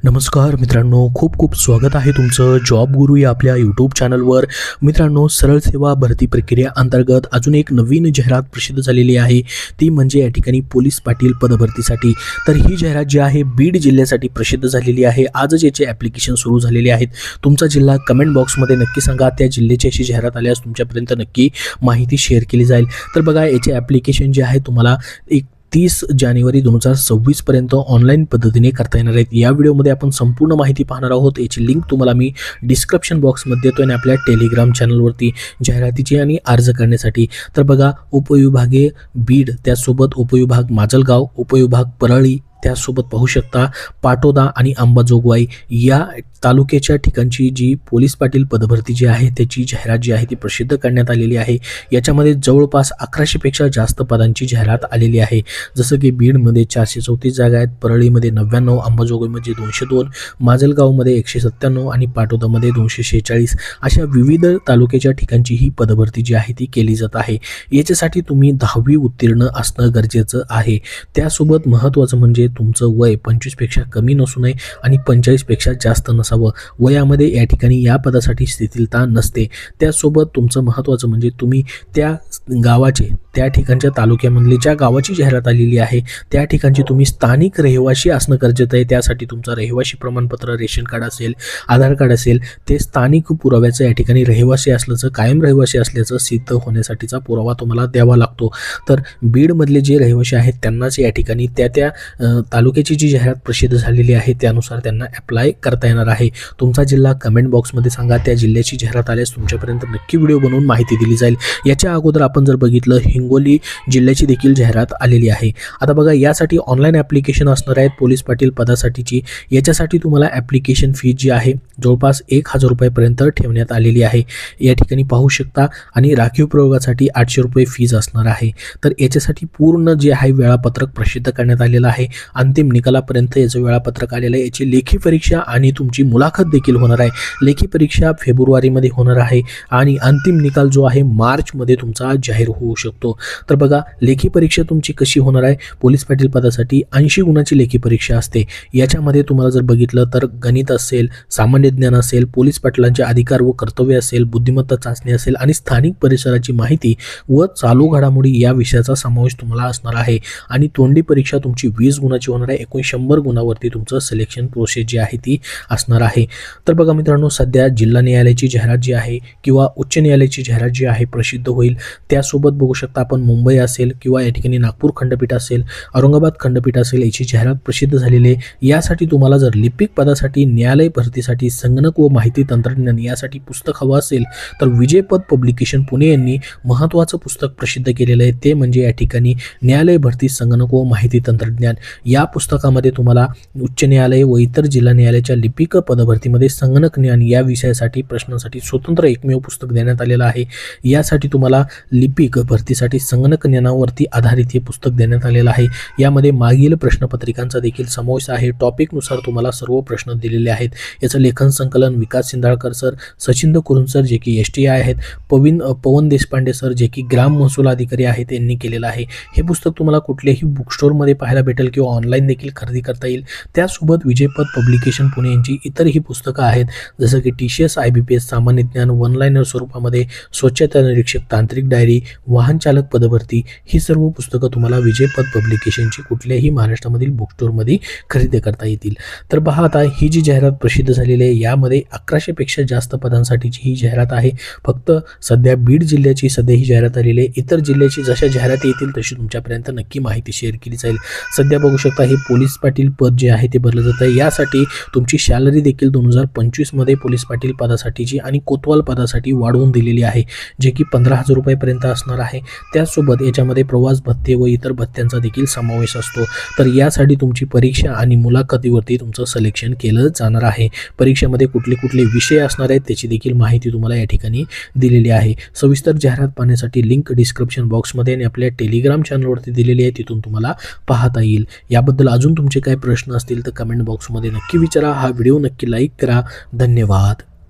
नमस्कार मित्रांनो, खूप खूप स्वागत आहे तुमचं जॉब गुरु या आपल्या यूट्यूब चॅनलवर. मित्रांनो, सरळ सेवा भरती प्रक्रिया अंतर्गत अजून एक नवीन जाहिरात प्रसिद्ध झालेली आहे. ती म्हणजे या ठिकाणी पोलीस पाटील पदभरतीसाठी. तर ही जाहिरात जी आहे बीड जिल्ह्यासाठी प्रसिद्ध झालेली आहे. आजच याचे ॲप्लिकेशन सुरू झालेले आहेत. तुमचा जिल्हा कमेंट बॉक्समध्ये नक्की सांगा. त्या जिल्ह्याची अशी जाहिरात आल्यास तुमच्यापर्यंत नक्की माहिती शेअर केली जाईल. तर बघा, याचे ॲप्लिकेशन जे आहे तुम्हाला 30 जानेवारी 2026 पर्यंत ऑनलाईन पद्धतीने करता येणार आहेत. या व्हिडिओमध्ये आपण संपूर्ण माहिती पाहणार आहोत. याची लिंक तुम्हाला मी डिस्क्रिप्शन बॉक्समध्ये देतो आणि आपल्या टेलिग्राम चॅनलवरती जाहिरातीची आणि अर्ज करण्यासाठी. तर बघा, उपविभागे बीड, त्यासोबत उपविभाग माजलगाव, उपविभाग परळी, त्यासोबत पाहू शकता पाटोदा आणि अंबाजोगई या तालुक्याच्या ठिकाणची जी पोलीस पाटील पदभरती जी आहे त्याची जाहिरात जी आहे ती प्रसिद्ध करण्यात आलेली आहे. याच्यामध्ये जवळपास 1100 पेक्षा जास्त पदांची जाहिरात आलेली आहे. जसं की बीडमध्ये 434 जागा आहेत, परळीमध्ये 99, अंबाजोगईमध्ये 202, माजलगावमध्ये 197 आणि पाटोदामध्ये 246 अशा विविध तालुक्याच्या ठिकाणची ही पदभरती जी आहे ती केली जात आहे. याच्यासाठी तुम्ही 10वी उत्तीर्ण असणं गरजेचं आहे. त्यासोबत महत्त्वाचं म्हणजे तुमचं वय 25 पेक्षा कमी नसू नये आणि 45 पेक्षा जास्त नसावं. वयामध्ये या ठिकाणी या पदासाठी शिथिलता नसते. त्यासोबत तुमचं महत्त्वाचं म्हणजे तुम्ही त्या गावाचे, त्या ठिकाणच्या तालुक्यामधली ज्या गावाची जाहिरात आलेली आहे त्या ठिकाणची तुम्ही स्थानिक रहिवासी असणं गरजेचं आहे. त्यासाठी तुमचं रहिवासी प्रमाणपत्र, रेशन कार्ड असेल, आधार कार्ड असेल, ते स्थानिक पुराव्याचं या ठिकाणी रहिवासी असल्याचं, कायम रहिवासी असल्याचं सिद्ध होण्यासाठीचा पुरावा तुम्हाला द्यावा लागतो. तर बीडमधले जे रहिवासी आहेत त्यांनाच या ठिकाणी त्या तालुक्याची जी जाहिरात प्रसिद्ध झालेली आहे त्यानुसार त्यांना अप्लाय करता येणार आहे. तुमचा जिल्हा कमेंट बॉक्समध्ये सांगा. त्या जिल्ह्याची जाहिरात आल्यास तुमच्यापर्यंत नक्की व्हिडिओ बनवून माहिती दिली जाईल. याच्या अगोदर आपण जर बघितलं, हिंगोली जिल्ह्याची देखील जाहिरात आलेली आहे. आता बघा, यासाठी ऑनलाईन ॲप्लिकेशन असणार आहेत पोलीस पाटील पदासाठीची. याच्यासाठी तुम्हाला ॲप्लिकेशन फी जी आहे जवळपास 1000 रुपयेपर्यंत ठेवण्यात आलेली आहे. या ठिकाणी पाहू शकता. आणि राखीव प्रयोगासाठी 800 रुपये फीज असणार आहे. तर याच्यासाठी पूर्ण जे आहे वेळापत्रक प्रसिद्ध करण्यात आलेलं आहे. अंतिम निकालापर्यंत याचं वेळापत्रक आलेलं आहे. याची लेखी परीक्षा आणि तुमची मुलाखत देखील होणार आहे. लेखी परीक्षा फेब्रुवारीमध्ये होणार आहे आणि अंतिम निकाल जो आहे मार्चमध्ये तुमचा जाहीर होऊ शकतो. तर बघा, लेखी परीक्षा तुमची कशी होणार आहे. पोलीस पाटील पदासाठी 80 गुणाची लेखी परीक्षा असते. याच्यामध्ये तुम्हाला जर बघितलं तर गणित असेल, सामान्य ज्ञान असेल, पोलीस पाटलांचे अधिकार व कर्तव्य असेल, बुद्धिमत्ता चाचणी असेल आणि स्थानिक परिसराची माहिती व चालू घडामोडी या विषयाचा समावेश तुम्हाला असणार आहे. आणि तोंडी परीक्षा तुमची 20 गुणाची होणार आहे. एकूण 100 गुणावरती तुमचं सिलेक्शन प्रोसेस जी आहे ती असणार आहे. तर बघा मित्रांनो, सध्या जिल्हा न्यायालयाची जाहिरात जी आहे किंवा उच्च न्यायालयाची जाहिरात जी आहे प्रसिद्ध होईल. त्यासोबत बघू शकता आपण मुंबई असेल किंवा या ठिकाणी नागपूर खंडपीठ असेल, औरंगाबाद खंडपीठ असेल, याची जाहिरात प्रसिद्ध झालेली आहे. यासाठी तुम्हाला जर लिपिक पदासाठी, न्यायालय भरतीसाठी, संगणक व माहिती तंत्रज्ञान यासाठी पुस्तक हवं असेल तर विजयपथ पब्लिकेशन पुणे यांनी महत्त्वाचं पुस्तक प्रसिद्ध केलेलं आहे. ते म्हणजे या ठिकाणी न्यायालय भरती, संगणक व माहिती तंत्रज्ञान. या पुस्तकामध्ये तुम्हाला उच्च न्यायालय व इतर जिल्हा न्यायालयाच्या लिपिक पदभरतीमध्ये संगणक ज्ञान या विषयासाठी प्रश्नासाठी स्वतंत्र एकमेव पुस्तक देण्यात आलेलं आहे. यासाठी तुम्हाला लिपिक भरतीसाठी संगणक ज्ञानावरती आधारित हे पुस्तक देण्यात आलेलं आहे. यामध्ये मागील प्रश्नपत्रिकांचा देखील समावेश आहे. टॉपिकनुसार तुम्हाला सर्व प्रश्न दिलेले आहेत. याचं लेखन संकलन विकास सिंधाळकर सर, सचिंद्र कुरुन सर जे की STI आहेत, पवन देशपांडे सर जे की ग्राम महसूल अधिकारी आहेत यांनी केलेलं आहे. हे पुस्तक तुम्हाला कुठल्याही बुक स्टोअरमध्ये पाहायला भेटेल किंवा ऑनलाईन देखील खरेदी करता येईल. त्यासोबत विजयपथ पब्लिकेशन पुणे यांची इतरही पुस्तकं आहेत, जसं की TCS IBPS सामान्य ज्ञान, वन लाईनर स्वरूपामध्ये, स्वच्छता निरीक्षक, तांत्रिक डायरी, वाहन चालक पदभरती, ही सर्व पुस्तकं तुम्हाला विजयपथ पब्लिकेशनची कुठल्याही महाराष्ट्रामधील बुक स्टोअरमध्ये खरेदी करता येतील. तर पहा, आता ही जी जाहिरात प्रसिद्ध झालेली आहे यामध्ये 1100 पेक्षा जास्त पदांसाठीची ही जाहिरात आहे. फक्त सध्या बीड जिल्ह्याची सध्या ही जाहिरात आलेली आहे. इतर जिल्ह्याची जशा जाहिराती येतील तशी तुमच्यापर्यंत नक्की माहिती शेअर केली जाईल. सध्या बघू शकता हे पोलीस पाटील पद जे आहे ते भरलं जातं आहे. यासाठी तुमची सॅलरी देखील 2025 मध्ये पोलीस पाटील पदासाठीची आणि कोतवाल पदासाठी वाढवून दिलेली आहे, जे की 15,000 रुपयेपर्यंत असणार आहे. त्याचसोबत याच्यामध्ये प्रवास भत्ते व इतर भत्त्यांचा देखील समावेश असतो. तर यासाठी तुमची परीक्षा आणि मुलाखतीवरती तुमचं सिलेक्शन केलं जाणार आहे. परीक्षेमध्ये कुठले कुठले विषय असणार आहेत त्याची देखील माहिती तुम्हाला या ठिकाणी दिलेली आहे. सविस्तर जाहिरात पाहण्यासाठी लिंक डिस्क्रिप्शन बॉक्समध्ये आणि आपल्या टेलिग्राम चॅनलवरती दिलेली आहे, तिथून तुम्हाला पाहता येईल. याबद्दल अजून तुमचे काही प्रश्न असतील तर कमेंट बॉक्समध्ये नक्की विचारा. हा व्हिडिओ नक्की लाईक करा. धन्यवाद.